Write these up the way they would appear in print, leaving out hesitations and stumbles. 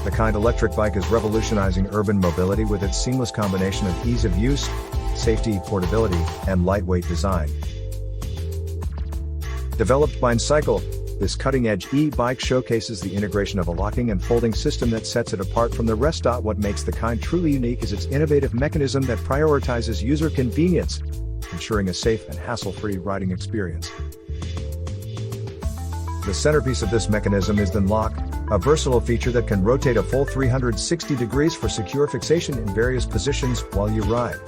The Kind electric bike is revolutionizing urban mobility with its seamless combination of ease of use, safety, portability, and lightweight design. Developed by Ncycle, this cutting-edge e-bike showcases the integration of a locking and folding system that sets it apart from the rest. What makes the Kind truly unique is its innovative mechanism that prioritizes user convenience, ensuring a safe and hassle-free riding experience. The centerpiece of this mechanism is the Nlock, a versatile feature that can rotate a full 360 degrees for secure fixation in various positions while you ride.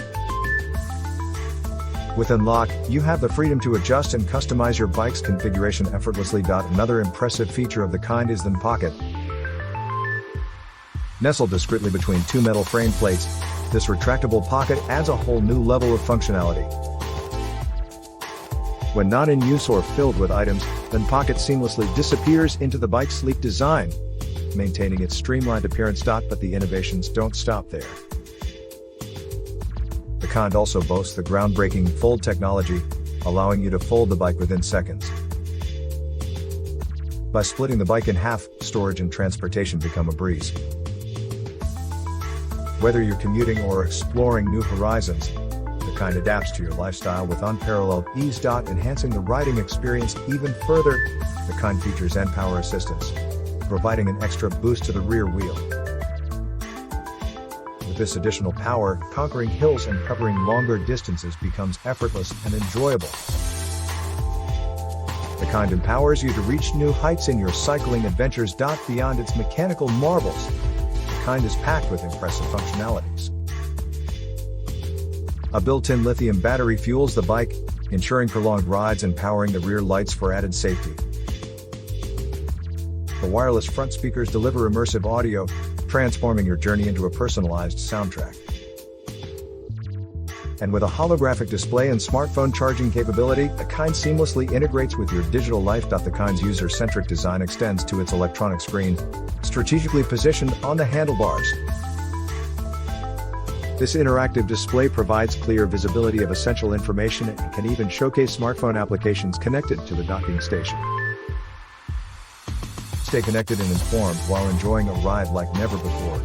With Nlock, you have the freedom to adjust and customize your bike's configuration effortlessly. Another impressive feature of the Kind is the npocket. Nestled discreetly between two metal frame plates, this retractable pocket adds a whole new level of functionality. When not in use or filled with items, the npocket seamlessly disappears into the bike's sleek design, maintaining its streamlined appearance. But the innovations don't stop there. The Kind also boasts the groundbreaking fold technology, allowing you to fold the bike within seconds. By splitting the bike in half, storage and transportation become a breeze. Whether you're commuting or exploring new horizons, the Kind adapts to your lifestyle with unparalleled ease. Enhancing the riding experience even further, the Kind features npower assistance, providing an extra boost to the rear wheel. With this additional power, conquering hills and covering longer distances becomes effortless and enjoyable. The Kind empowers you to reach new heights in your cycling adventures. Beyond its mechanical marvels, the Kind is packed with impressive functionalities. A built-in lithium battery fuels the bike, ensuring prolonged rides and powering the rear lights for added safety. The wireless front speakers deliver immersive audio, transforming your journey into a personalized soundtrack. And with a holographic display and smartphone charging capability, the Kind seamlessly integrates with your digital life. The Kind's user-centric design extends to its electronic screen, strategically positioned on the handlebars. This interactive display provides clear visibility of essential information and can even showcase smartphone applications connected to the docking station. Stay connected and informed while enjoying a ride like never before.